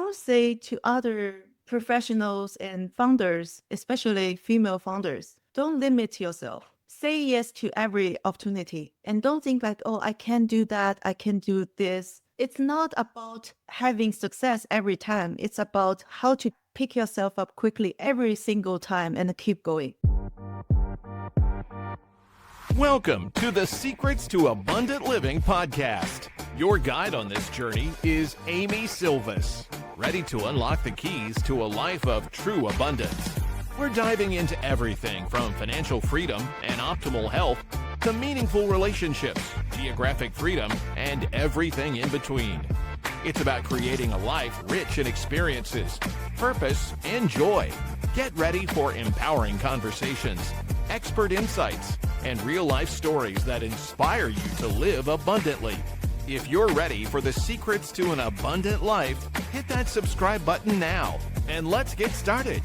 would say to other professionals and founders, especially female founders, don't limit yourself. Say yes to every opportunity and don't think like, oh, I can't do that. I can do this. It's not about having success every time. It's about how to pick yourself up quickly every single time and keep going. Welcome to the Secrets to Abundant Living podcast. Your guide on this journey is Amy Silvas, ready to unlock the keys to a life of true abundance. We're diving into everything from financial freedom and optimal health to meaningful relationships, geographic freedom, and everything in between. It's about creating a life rich in experiences, purpose, and joy. Get ready for empowering conversations, expert insights, and real-life stories that inspire you to live abundantly. If you're ready for the secrets to an abundant life, hit that subscribe button now, and let's get started.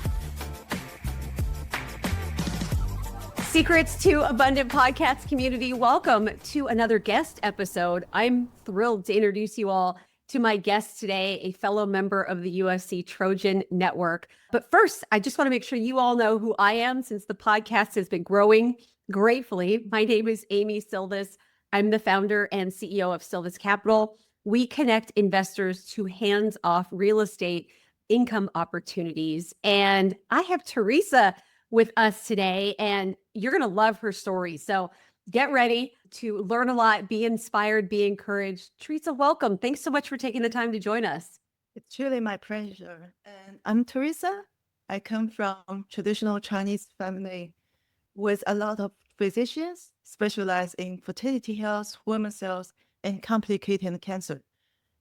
Secrets to Abundant Podcast community, welcome to another guest episode. I'm thrilled to introduce you all to my guest today, a fellow member of the UFC Trojan Network. But first, I just want to make sure you all know who I am since the podcast has been growing gratefully. My name is Amy Silvas. I'm the founder and CEO of Silvas Capital. We connect investors to hands-off real estate income opportunities. And I have Teresa with us today, and you're going to love her story. So get ready to learn a lot, be inspired, be encouraged. Teresa, welcome. Thanks so much for taking the time to join us. It's truly my pleasure. And I'm Teresa. I come from traditional Chinese family with a lot of physicians specialized in fertility health, women's health, and complicated cancer.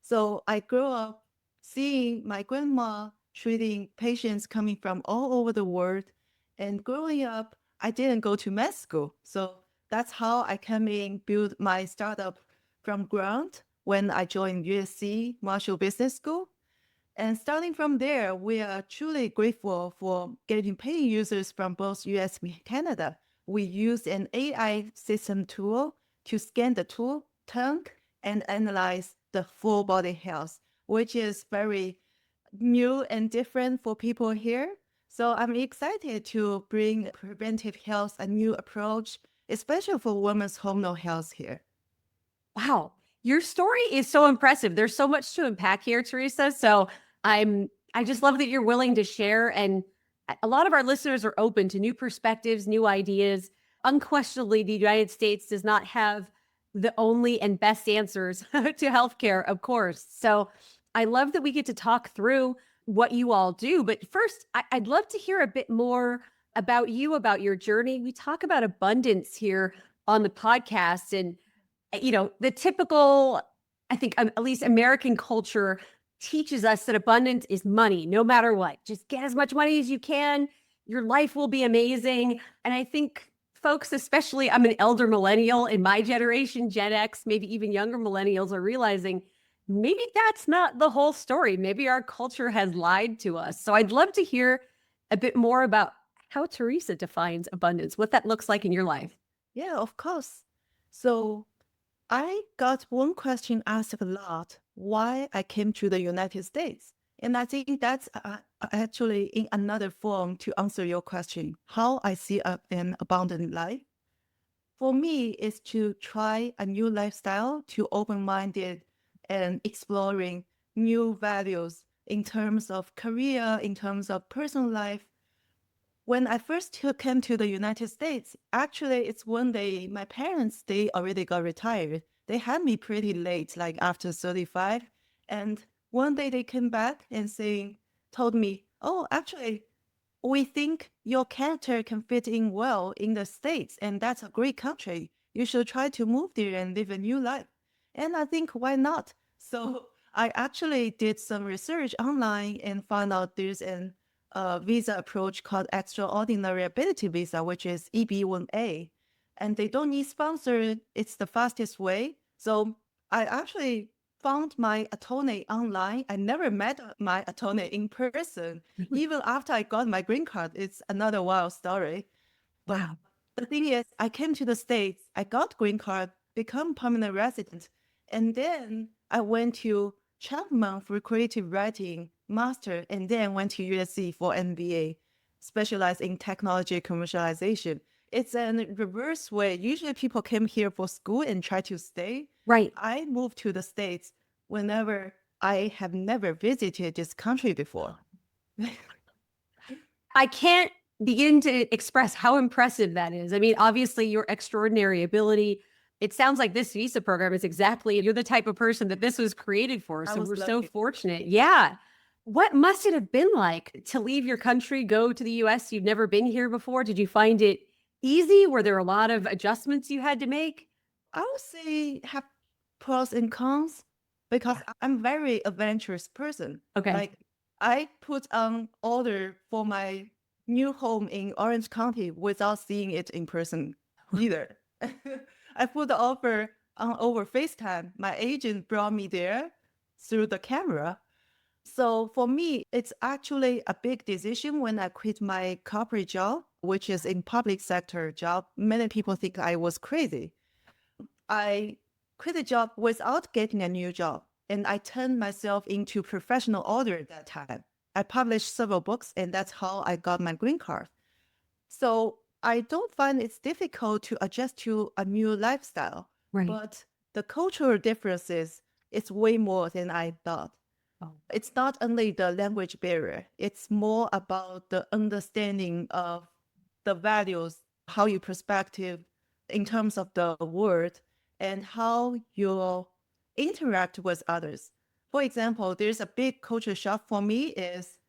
So I grew up seeing my grandma treating patients coming from all over the world. And growing up, I didn't go to med school. So that's how I came in, build my startup from ground when I joined USC Marshall Business School. And starting from there, we are truly grateful for getting paying users from both US and Canada. We use an AI system tool to scan the tongue and analyze the full body health, which is very new and different for people here. So I'm excited to bring preventive health, a new approach, especially for women's hormonal health here. Wow. Your story is so impressive. There's so much to unpack here, Teresa. So I just love that you're willing to share. And a lot of our listeners are open to new perspectives, new ideas. Unquestionably, the United States does not have the only and best answers to healthcare, of course. So I love that we get to talk through what you all do. But first, I'd love to hear a bit more about you, about your journey. We talk about abundance here on the podcast, and the typical, I think, at least American culture teaches us that abundance is money, no matter what. Just get as much money as you can. Your life will be amazing. And I think folks, especially I'm an elder millennial in my generation, Gen X, maybe even younger millennials, are realizing maybe that's not the whole story. Maybe our culture has lied to us. So I'd love to hear a bit more about how Teresa defines abundance, what that looks like in your life. Yeah, of course. So I got one question asked a lot, why I came to the United States. And I think that's actually in another form to answer your question, how I see an abundant life. For me, is to try a new lifestyle, to open-minded and exploring new values in terms of career, in terms of personal life. When I first came to the United States, actually, it's one day my parents, they already got retired. They had me pretty late, like after 35. And one day they came back and told me, oh, actually, we think your character can fit in well in the States, and that's a great country. You should try to move there and live a new life. And I think, why not? So I actually did some research online and found out there's an visa approach called Extraordinary Ability Visa, which is EB1A. And they don't need sponsor. It's the fastest way. So I actually found my attorney online. I never met my attorney in person. Even after I got my green card, it's another wild story. Wow. The thing is, I came to the States, I got green card, become permanent resident. And then I went to 12 months for creative writing master, and then went to USC for MBA, specialized in technology commercialization. It's a reverse way. Usually people came here for school and try to stay. Right. I moved to the States whenever I have never visited this country before. I can't begin to express how impressive that is. I mean, obviously, your extraordinary ability. It sounds like this visa program is exactly, you're the type of person that this was created for. I So was we're so lucky. fortunate. Yeah. What must it have been like to leave your country, go to the US? You've never been here before. Did you find it easy? Were there a lot of adjustments you had to make? I would say have pros and cons because I'm very adventurous person. Okay. Like I put on order for my new home in Orange County without seeing it in person either. I put the offer on over FaceTime. My agent brought me there through the camera. So for me, it's actually a big decision when I quit my corporate job, which is in public sector job. Many people think I was crazy. I quit a job without getting a new job, and I turned myself into professional author at that time. I published several books, and that's how I got my green card. So I don't find it's difficult to adjust to a new lifestyle, Right. but the cultural differences is way more than I thought. Oh. It's not only the language barrier, it's more about the understanding of the values, how you perspective in terms of the word and how you interact with others. For example, there's a big culture shock for me is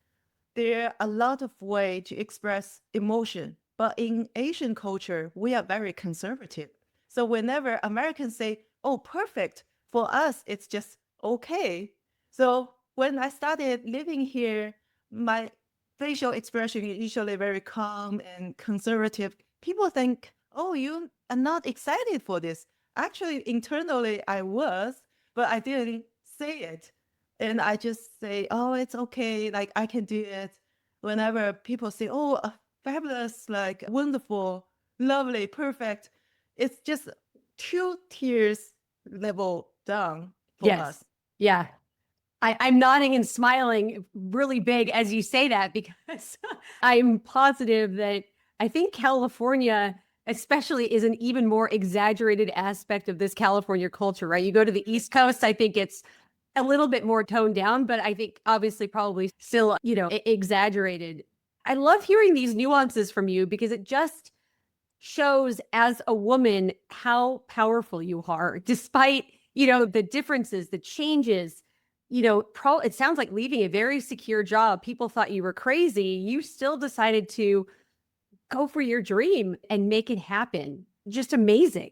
there are a lot of ways to express emotion, but in Asian culture, we are very conservative. So whenever Americans say, "Oh, perfect," for us, it's just okay. So when I started living here, my facial expression is usually very calm and conservative. People think, "Oh, you are not excited for this." Actually, internally, I was, but I didn't say it. And I just say, "Oh, it's okay. Like I can do it." Whenever people say, "Oh, fabulous, like wonderful, lovely, perfect," it's just 2 tiers level down for Yes. us. Yeah. I'm nodding and smiling really big as you say that because I'm positive that I think California, especially, is an even more exaggerated aspect of this California culture, right? You go to the East Coast, I think it's a little bit more toned down, but I think obviously probably still, exaggerated. I love hearing these nuances from you because it just shows as a woman how powerful you are, despite, the differences, the changes. It sounds like leaving a very secure job. People thought you were crazy. You still decided to go for your dream and make it happen. Just amazing.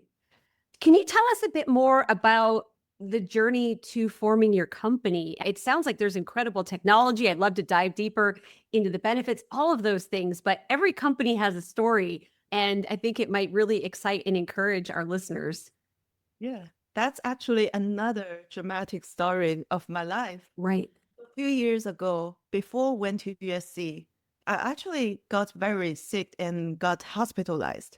Can you tell us a bit more about the journey to forming your company? It sounds like there's incredible technology. I'd love to dive deeper into the benefits, all of those things, but every company has a story. And I think it might really excite and encourage our listeners. Yeah, that's actually another dramatic story of my life. Right. A few years ago, before I went to USC, I actually got very sick and got hospitalized.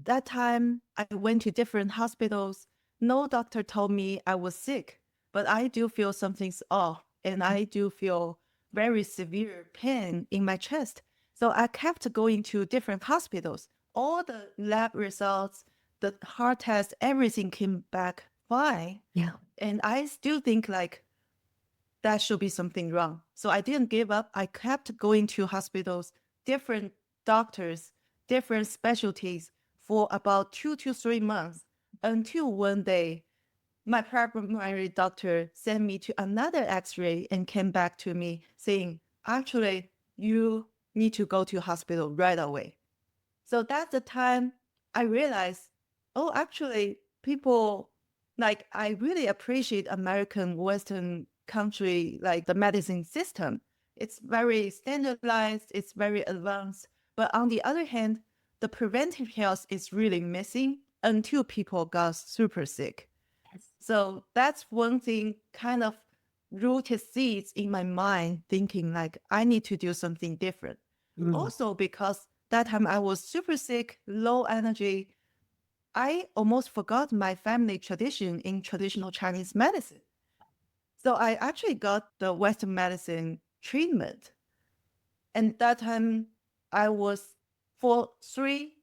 That time, I went to different hospitals. No doctor told me I was sick, but I do feel something's off, and I do feel very severe pain in my chest. So I kept going to different hospitals. All the lab results, the heart test, everything came back fine. Yeah. And I still think like that should be something wrong. So I didn't give up. I kept going to hospitals, different doctors, different specialties for about 2 to 3 months until one day my primary doctor sent me to another x-ray and came back to me saying, actually, you need to go to hospital right away. So that's the time I realized, oh, actually, people like I really appreciate American Western country, like the medicine system. It's very standardized, it's very advanced. But on the other hand, the preventive health is really missing until people got super sick. So that's one thing kind of rooted seeds in my mind, thinking like I need to do something different. Also, because that time I was super sick, low energy, I almost forgot my family tradition in traditional Chinese medicine. So I actually got the Western medicine treatment. And that time I was, for 3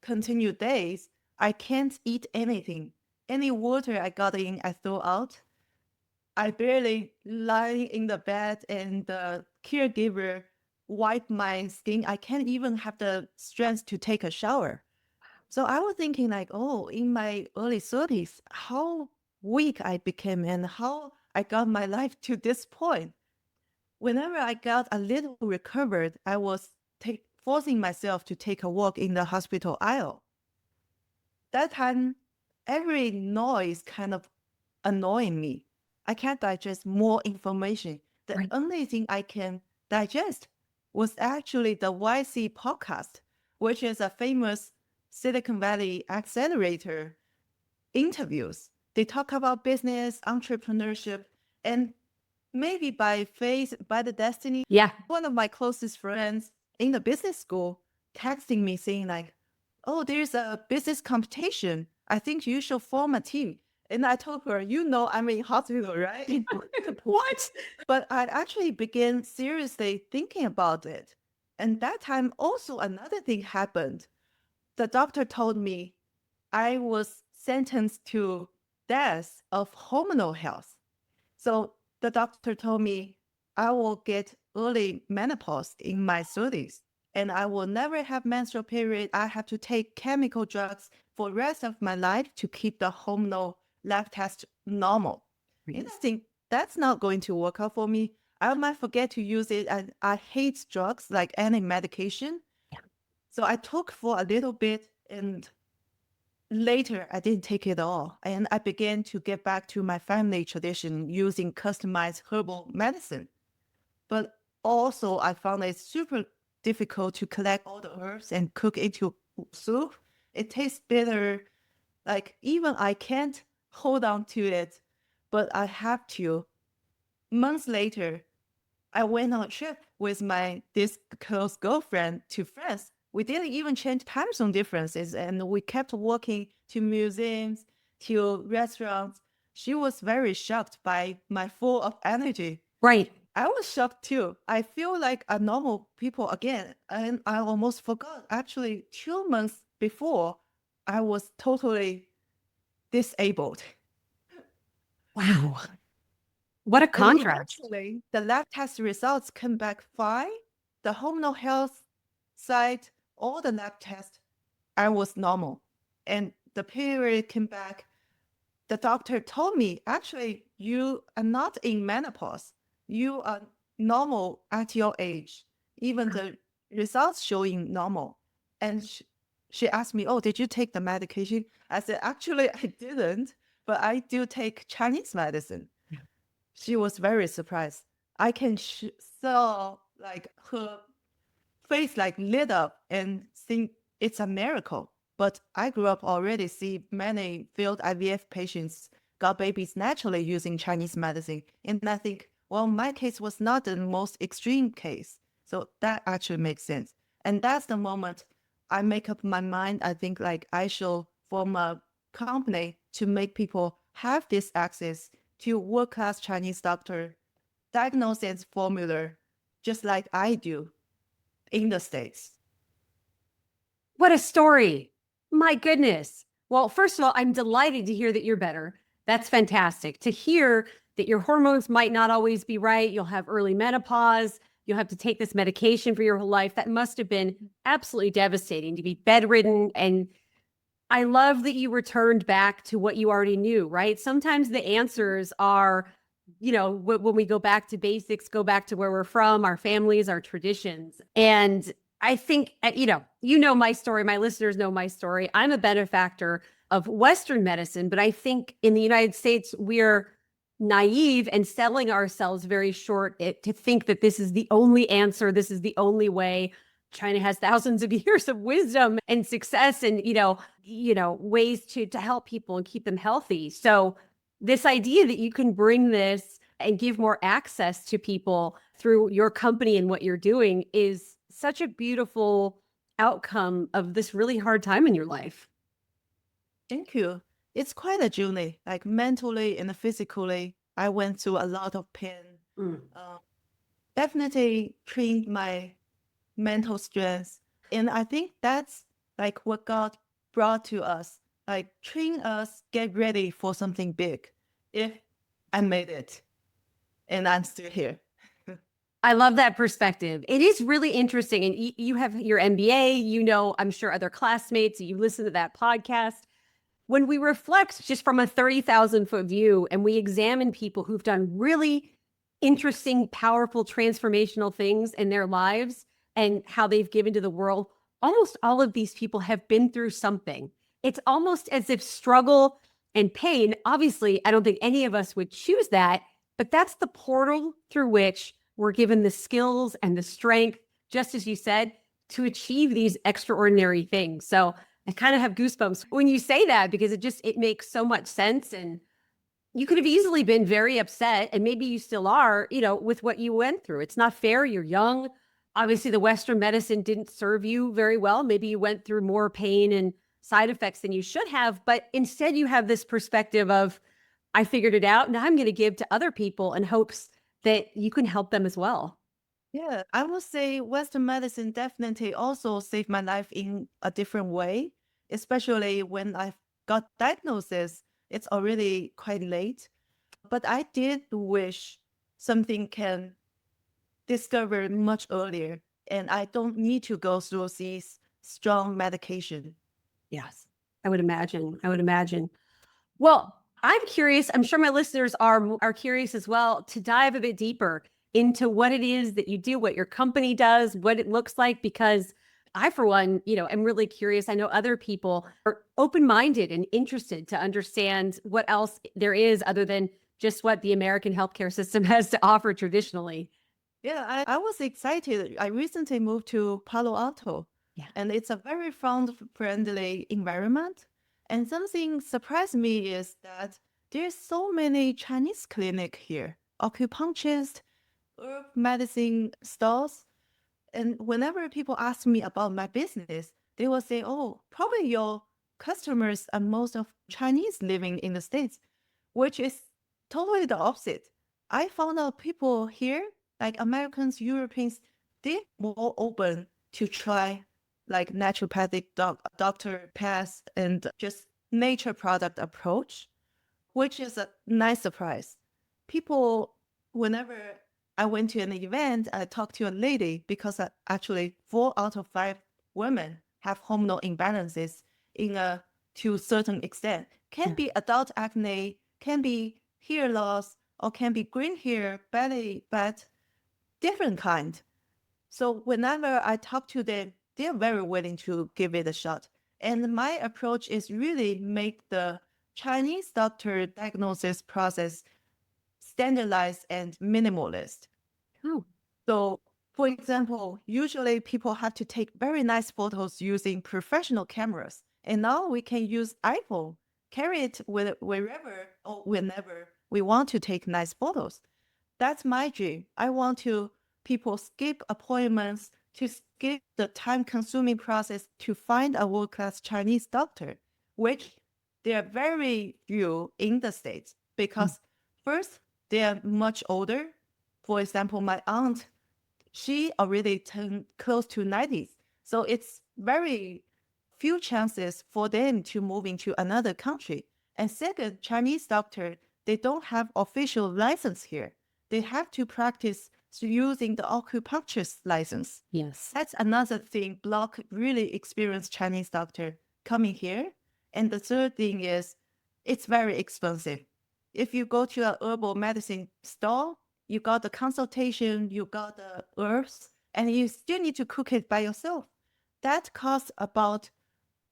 continued days, I can't eat anything. Any water I got in, I throw out. I barely lying in the bed and the caregiver wipe my skin. I can't even have the strength to take a shower. So I was thinking like, oh, in my early 30s, how weak I became and how I got my life to this point. Whenever I got a little recovered, I was forcing myself to take a walk in the hospital aisle. That time, every noise kind of annoying me. I can't digest more information. The Right. only thing I can digest was actually the YC podcast, which is a famous Silicon Valley accelerator interviews. They talk about business, entrepreneurship, and maybe by fate, by the destiny, Yeah. one of my closest friends in the business school texting me saying like, oh, there's a business competition. I think you should form a team. And I told her, you know, I'm in hospital, right? What? But I actually began seriously thinking about it. And that time also another thing happened. The doctor told me I was sentenced to death of hormonal health. So the doctor told me I will get early menopause in my 30s and I will never have menstrual period. I have to take chemical drugs for the rest of my life to keep the hormonal lab test normal. And I think that's not going to work out for me. I might forget to use it. And I hate drugs like any medication. Yeah. So I took for a little bit and later, I didn't take it all, and I began to get back to my family tradition using customized herbal medicine. But also, I found it super difficult to collect all the herbs and cook into soup. It tastes bitter. Like, even I can't hold on to it, but I have to. Months later, I went on a trip with this close girlfriend to France. We didn't even change time zone differences, and we kept walking to museums, to restaurants. She was very shocked by my full of energy. Right. I was shocked too. I feel like a normal people again, and I almost forgot. Actually, 2 months before, I was totally disabled. Wow. What a And contrast. eventually, the lab test results came back fine. The hormonal health side, all the lab tests, I was normal. And the period came back. The doctor told me, actually, you are not in menopause. You are normal at your age. Even the results showing normal. And she asked me, oh, did you take the medication? I said, actually, I didn't, but I do take Chinese medicine. She was very surprised. I can saw like her face like lit up and think it's a miracle. But I grew up already see many failed IVF patients got babies naturally using Chinese medicine. And I think, well, my case was not the most extreme case. So that actually makes sense. And that's the moment I make up my mind. I think like I should form a company to make people have this access to world-class Chinese doctor, diagnosis formula, just like I do in the States. What a story. My goodness. Well, first of all, I'm delighted to hear that you're better. That's fantastic. To hear that your hormones might not always be right, you'll have early menopause, you'll have to take this medication for your whole life. That must have been absolutely devastating to be bedridden. And I love that you returned back to what you already knew, right? Sometimes the answers are, when we go back to basics, go back to where we're from, our families, our traditions. And I think, you know my story, my listeners know my story. I'm a benefactor of Western medicine, but I think in the United States, we're naive and selling ourselves very short to think that this is the only answer, this is the only way. China has thousands of years of wisdom and success and, ways to help people and keep them healthy. So this idea that you can bring this and give more access to people through your company and what you're doing is such a beautiful outcome of this really hard time in your life. Thank you. It's quite a journey, like mentally and physically. I went through a lot of pain. Mm. definitely trained my mental strength. And I think that's like what God brought to us, like train us, get ready for something big. If I made it and I'm still here. I love that perspective. It is really interesting. And you have your MBA, I'm sure other classmates, you listen to that podcast. When we reflect just from a 30,000-foot view and we examine people who've done really interesting, powerful, transformational things in their lives and how they've given to the world, almost all of these people have been through something. It's almost as if struggle and pain, obviously, I don't think any of us would choose that, but that's the portal through which we're given the skills and the strength, just as you said, to achieve these extraordinary things. So I kind of have goosebumps when you say that because it makes so much sense. And you could have easily been very upset, and maybe you still are, with what you went through. It's not fair. You're young. Obviously, the Western medicine didn't serve you very well. Maybe you went through more pain and side effects than you should have. But instead, you have this perspective of, I figured it out. Now I'm going to give to other people in hopes that you can help them as well. Yeah, I would say Western medicine definitely also saved my life in a different way, especially when I got diagnosis. It's already quite late, but I did wish something can discover much earlier, and I don't need to go through these strong medication. Yes, I would imagine. I would imagine. Well, I'm curious. I'm sure my listeners are curious as well to dive a bit deeper into what it is that you do, what your company does, what it looks like, because I, for one, am really curious. I know other people are open-minded and interested to understand what else there is other than just what the American healthcare system has to offer traditionally. Yeah, I was excited. I recently moved to Palo Alto, Yeah. and it's a very friendly environment. And something surprised me is that there's so many Chinese clinic here, acupuncturist, herb medicine stalls. And whenever people ask me about my business, they will say, "Oh, probably your customers are most of Chinese living in the States," which is totally the opposite. I found out people here, like Americans, Europeans, they're more open to try like naturopathic doctor paths and just nature product approach, which is a nice surprise. People, whenever I went to an event, I talked to a lady because actually 4 out of 5 women have hormonal imbalances to a certain extent. Can be adult acne, can be hair loss, or can be green hair, belly fat, different kind. So whenever I talk to them, they're very willing to give it a shot. And my approach is really make the Chinese doctor diagnosis process standardized and minimalist. Oh, So, for example, usually people have to take very nice photos using professional cameras. And now we can use iPhone, carry it wherever or whenever we want to take nice photos. That's my dream. I want to people skip appointments, to skip the time-consuming process to find a world-class Chinese doctor, which there are very few in the States because first, they are much older. For example, my aunt, she already turned close to 90s. So it's very few chances for them to move into another country. And second, Chinese doctor, they don't have official license here. They have to practice using the acupuncturist license. yes. That's another thing block really experienced Chinese doctor coming here. And the third thing is it's very expensive. If you go to a herbal medicine store, you got the consultation, you got the herbs, and you still need to cook it by yourself. That costs about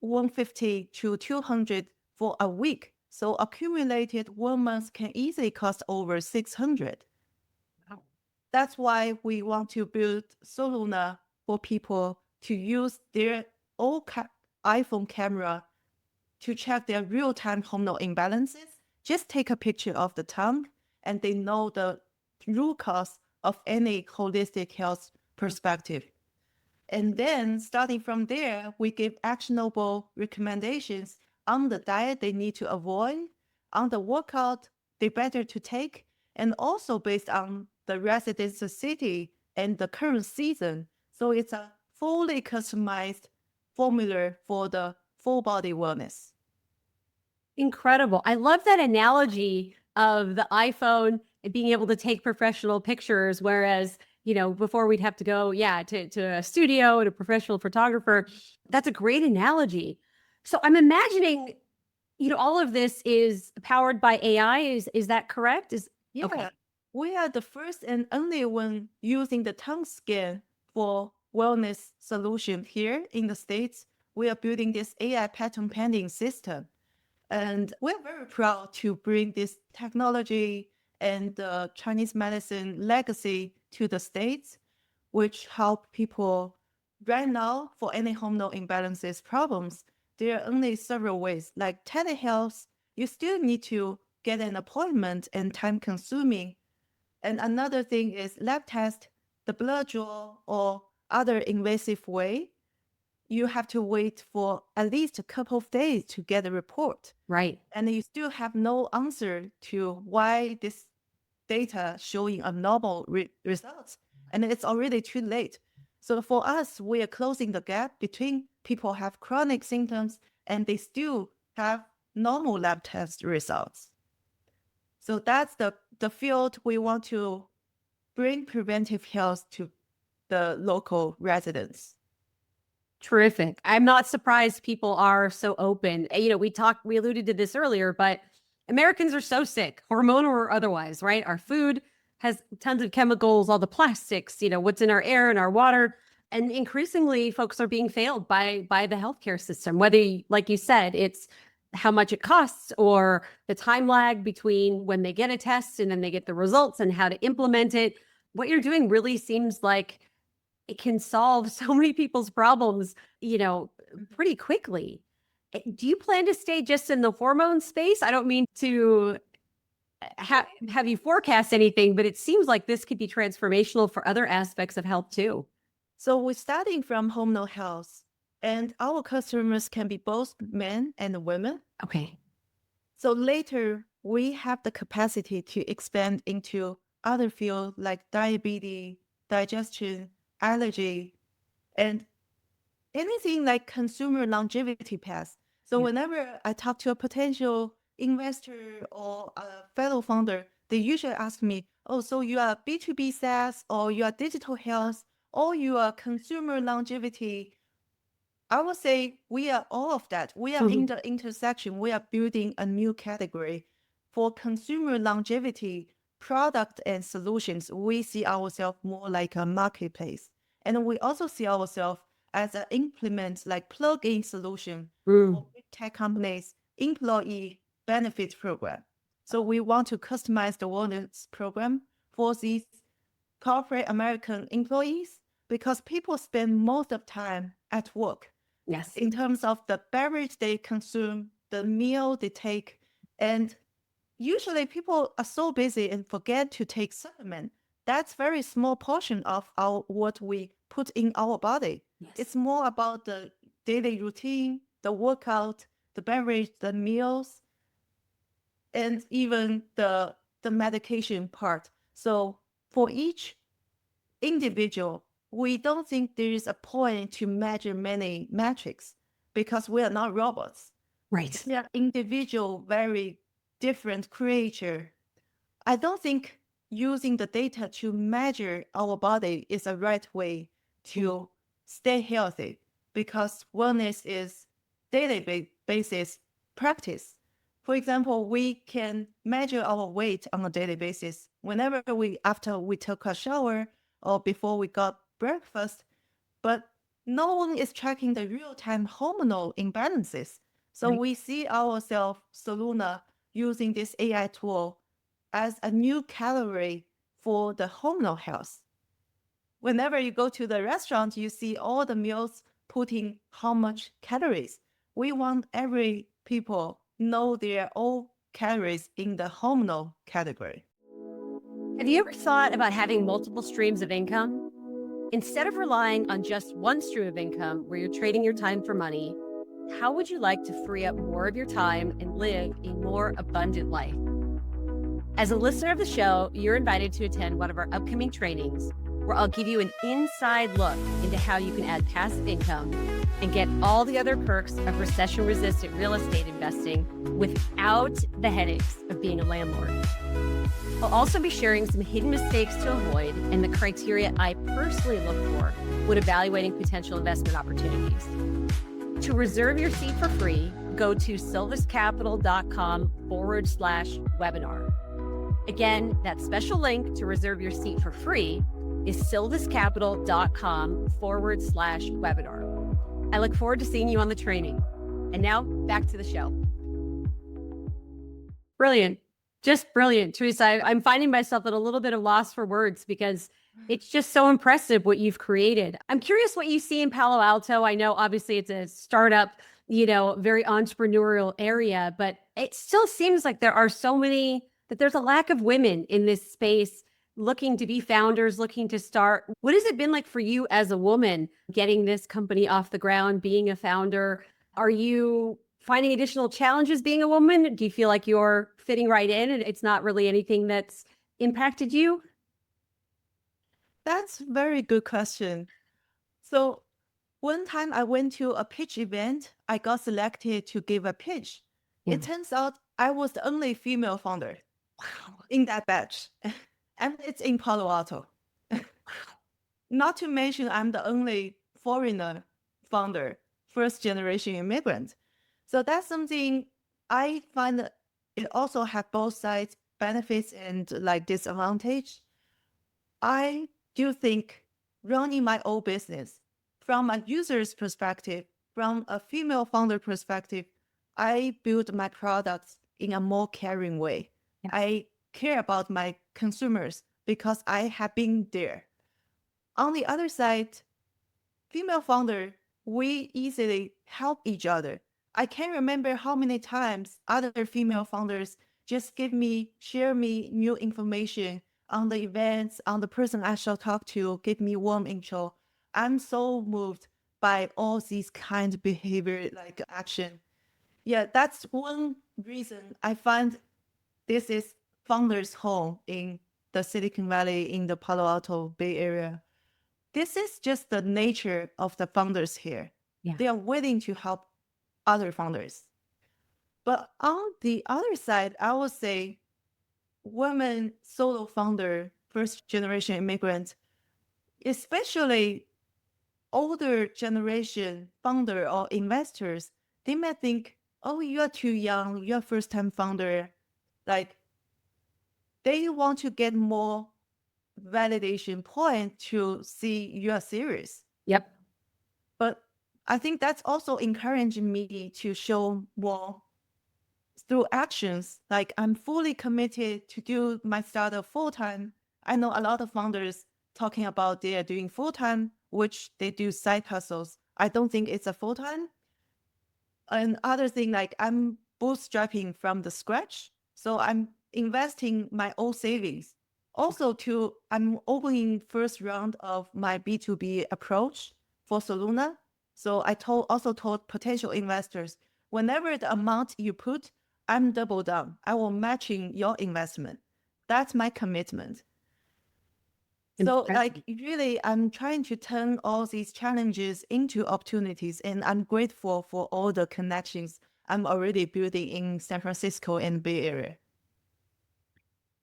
150 to 200 for a week. So accumulated 1 month can easily cost over 600. Wow. That's why we want to build Soluna for people to use their old iPhone camera to check their real-time hormonal imbalances. Just take a picture of the tongue, and they know the root cause of any holistic health perspective. And then starting from there, we give actionable recommendations on the diet they need to avoid, on the workout they better to take, and also based on the residence city and the current season. So it's a fully customized formula for the full body wellness. Incredible. I love that analogy of the iPhone and being able to take professional pictures, whereas, before we'd have to go, to a studio and a professional photographer. That's a great analogy. So I'm imagining, all of this is powered by AI. Is that correct? Yeah, Okay. we are the first and only one using the tongue scan for wellness solution here in the States. We are building this AI pattern pending system. And we're very proud to bring this technology and the Chinese medicine legacy to the States, which help people right now for any hormonal imbalances problems. There are only several ways, like telehealth, you still need to get an appointment and time consuming. And another thing is lab test, the blood draw or other invasive way. You have to wait for at least a couple of days to get a report. Right. And you still have no answer to why this data showing abnormal results. And it's already too late. So for us, we are closing the gap between people have chronic symptoms and they still have normal lab test results. So that's the field we want to bring preventive health to the local residents. Terrific. I'm not surprised people are so open. We alluded to this earlier, but Americans are so sick, hormonal or otherwise, right? Our food has tons of chemicals, all the plastics, what's in our air and our water. And increasingly, folks are being failed by the healthcare system, whether, like you said, it's how much it costs or the time lag between when they get a test and then they get the results and how to implement it. What you're doing really seems like it can solve so many people's problems, pretty quickly. Do you plan to stay just in the hormone space? I don't mean to have you forecast anything, but it seems like this could be transformational for other aspects of health too. So we're starting from hormonal health, and our customers can be both men and women. Okay. So later, we have the capacity to expand into other fields like diabetes, digestion, allergy, and anything like consumer longevity path. So Yeah. whenever I talk to a potential investor or a fellow founder, they usually ask me, oh, so you are B2B SaaS or you are digital health or you are consumer longevity. I would say we are all of that. We are in the intersection. We are building a new category for consumer longevity product and solutions. We see ourselves more like a marketplace. And we also see ourselves as an implement, like plug-in solution for big tech companies, employee benefit program. So we want to customize the wellness program for these corporate American employees because people spend most of time at work. Yes. In terms of the beverage they consume, the meal they take, and usually people are so busy and forget to take supplement. That's very small portion of what we put in our body. Yes. It's more about the daily routine, the workout, the beverage, the meals, and even the medication part. So for each individual, we don't think there is a point to measure many metrics because we are not robots. Right. We are individual, very different creature. I don't think using the data to measure our body is the right way to stay healthy because wellness is daily basis practice. For example, we can measure our weight on a daily basis whenever after we took a shower or before we got breakfast, but no one is tracking the real-time hormonal imbalances. So Right. we see ourselves, Soluna, using this AI tool as a new category for the hormonal health. Whenever you go to the restaurant, you see all the meals putting how much calories. We want every people know their own calories in the hormonal category. Have you ever thought about having multiple streams of income? Instead of relying on just one stream of income where you're trading your time for money, how would you like to free up more of your time and live a more abundant life? As a listener of the show, you're invited to attend one of our upcoming trainings, where I'll give you an inside look into how you can add passive income and get all the other perks of recession-resistant real estate investing without the headaches of being a landlord. I'll also be sharing some hidden mistakes to avoid and the criteria I personally look for when evaluating potential investment opportunities. To reserve your seat for free, go to silviscapital.com/webinar. Again, that special link to reserve your seat for free is silviscapital.com/webinar. I look forward to seeing you on the training. And now back to the show. Brilliant. Just brilliant. Teresa, I'm finding myself at a little bit of loss for words because it's just so impressive what you've created. I'm curious what you see in Palo Alto. I know obviously it's a startup, very entrepreneurial area, but it still seems like that there's a lack of women in this space looking to be founders, looking to start. What has it been like for you as a woman getting this company off the ground, being a founder? Are you finding additional challenges being a woman? Do you feel like you're fitting right in and it's not really anything that's impacted you? That's a very good question. So one time I went to a pitch event, I got selected to give a pitch. Yeah. It turns out I was the only female founder in that batch. And it's in Palo Alto. Not to mention I'm the only foreigner founder, first generation immigrant. So that's something I find that it also have both sides, benefits and like disadvantage. I do think running my own business from a user's perspective, from a female founder perspective, I build my products in a more caring way. Yeah. I care about my consumers because I have been there. On the other side, female founder, we easily help each other. I can't remember how many times other female founders just share me new information on the events, on the person I shall talk to, give me warm intro. I'm so moved by all these kind of behavior, like action. Yeah, that's one reason I find this is founders' home in the Silicon Valley, in the Palo Alto Bay Area. This is just the nature of the founders here. Yeah. They are willing to help other founders. But on the other side, I would say women solo founder, first generation immigrant, especially older generation founder or investors, they might think, oh, you are too young, you're first time founder. Like they want to get more validation point to see you are serious. Yep. But I think that's also encouraging me to show more through actions. Like I'm fully committed to do my startup full time. I know a lot of founders talking about they are doing full time, which they do side hustles. I don't think it's a full time. And other thing, like I'm bootstrapping from the scratch. So I'm investing my own savings. Also I'm opening first round of my B2B approach for Soluna. So I also told potential investors, whenever the amount you put, I'm double down. I will matching your investment. That's my commitment. So like really, I'm trying to turn all these challenges into opportunities, and I'm grateful for all the connections I'm already building in San Francisco and Bay Area.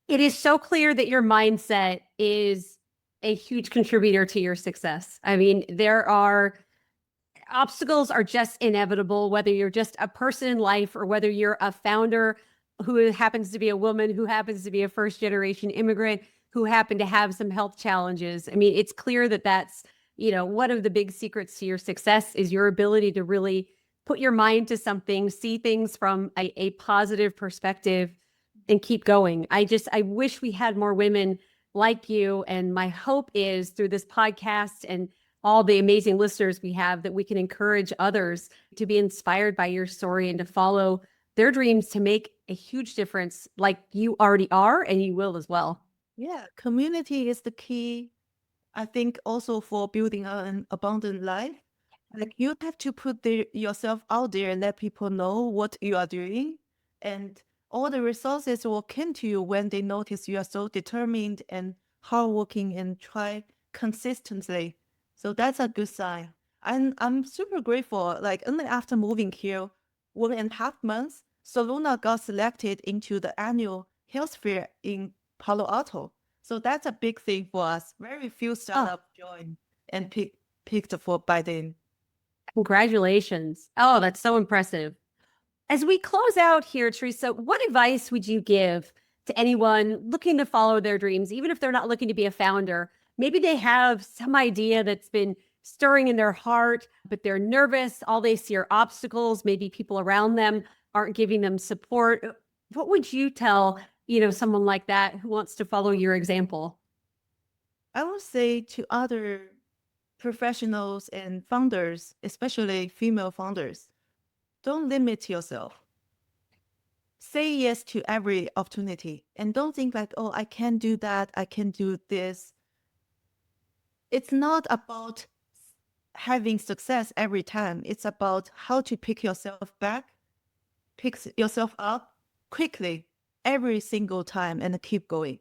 It is so clear that your mindset is a huge contributor to your success. I mean, obstacles are just inevitable, whether you're just a person in life or whether you're a founder who happens to be a woman, who happens to be a first generation immigrant, who happen to have some health challenges. I mean, it's clear that that's, one of the big secrets to your success is your ability to really put your mind to something, see things from a positive perspective and keep going. I wish we had more women like you. And my hope is through this podcast and all the amazing listeners we have that we can encourage others to be inspired by your story and to follow their dreams to make a huge difference like you already are and you will as well. Yeah, community is the key, I think, also for building an abundant life. Like you have to put yourself out there and let people know what you are doing. And all the resources will come to you when they notice you are so determined and hardworking and try consistently. So that's a good sign. And I'm super grateful. Like only after moving here, 1.5 months, Soluna got selected into the annual health fair in Palo Alto. So that's a big thing for us. Very few startups join and picked for by then. Congratulations. Oh, that's so impressive. As we close out here, Teresa, what advice would you give to anyone looking to follow their dreams, even if they're not looking to be a founder? Maybe they have some idea that's been stirring in their heart, but they're nervous. All they see are obstacles. Maybe people around them aren't giving them support. What would you tell, someone like that who wants to follow your example? I would say to other professionals and founders, especially female founders, don't limit yourself. Say yes to every opportunity and don't think like, oh, I can't do that. I can do this. It's not about having success every time. It's about how to pick yourself up quickly every single time and keep going.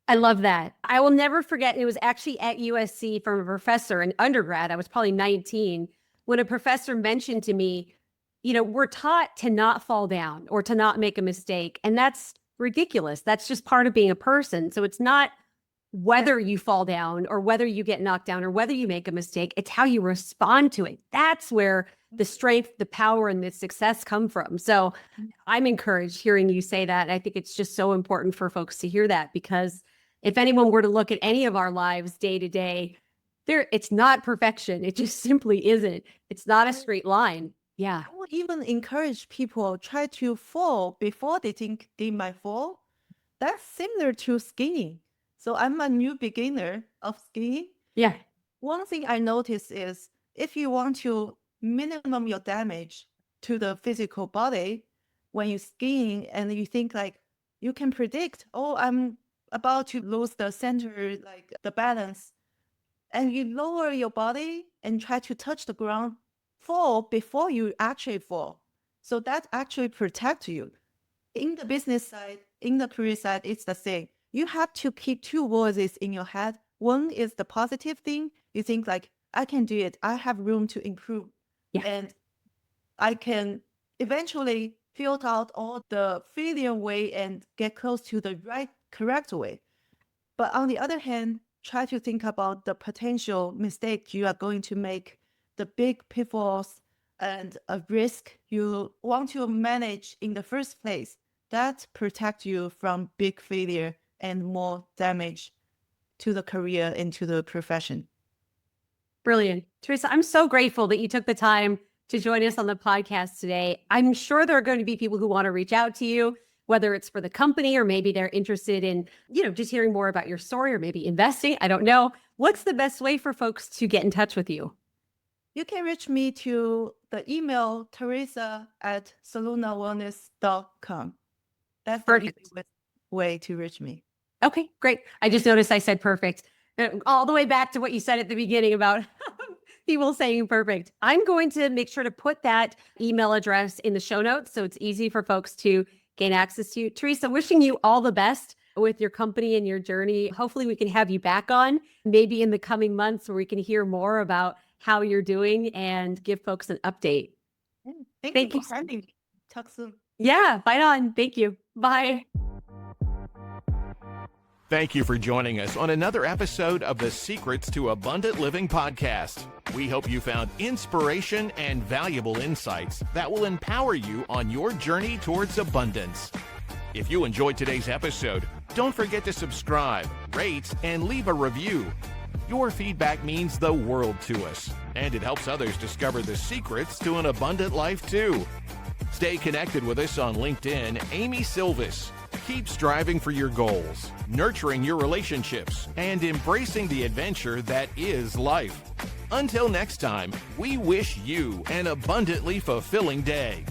I love that. I will never forget. It was actually at USC from a professor in undergrad. I was probably 19 when a professor mentioned to me, we're taught to not fall down or to not make a mistake. And that's ridiculous. That's just part of being a person. So it's not whether you fall down or whether you get knocked down or whether you make a mistake. It's how you respond to it. That's where the strength, the power, and the success come from. So I'm encouraged hearing you say that. I think it's just so important for folks to hear that, because if anyone were to look at any of our lives day to day, it's not perfection. It just simply isn't. It's not a straight line. Yeah. I would even encourage people try to fall before they think they might fall. That's similar to skiing. So I'm a new beginner of skiing. Yeah. One thing I noticed is if you want to minimum your damage to the physical body when you're skiing and you think like you can predict, oh, I'm about to lose the center, like the balance, and you lower your body and try to touch the ground, fall before you actually fall. So that actually protects you. In the business side, in the career side, it's the same. You have to keep two voices in your head. One is the positive thing. You think like, I can do it. I have room to improve. Yeah. And I can eventually filter out all the failure way and get close to the correct way. But on the other hand, try to think about the potential mistake you are going to make, the big pitfalls and a risk you want to manage in the first place. That protect you from big failure and more damage to the career and to the profession. Brilliant. Teresa, I'm so grateful that you took the time to join us on the podcast today. I'm sure there are going to be people who want to reach out to you, whether it's for the company or maybe they're interested in, just hearing more about your story or maybe investing. I don't know. What's the best way for folks to get in touch with you? You can reach me to the email teresa@solunawellness.com. That's Perfect. the easiest way to reach me. Okay, great. I just noticed I said perfect. All the way back to what you said at the beginning about people saying perfect. I'm going to make sure to put that email address in the show notes so it's easy for folks to gain access to you. Teresa, wishing you all the best with your company and your journey. Hopefully we can have you back on maybe in the coming months where we can hear more about how you're doing and give folks an update. Thank you for having me. Talk soon. Yeah, bye on. Thank you. Bye. Thank you for joining us on another episode of the Secrets to Abundant Living podcast. We hope you found inspiration and valuable insights that will empower you on your journey towards abundance. If you enjoyed today's episode, don't forget to subscribe, rate, and leave a review. Your feedback means the world to us, and it helps others discover the secrets to an abundant life too. Stay connected with us on LinkedIn, Amy Silvis. Keep striving for your goals, nurturing your relationships, and embracing the adventure that is life. Until next time, we wish you an abundantly fulfilling day.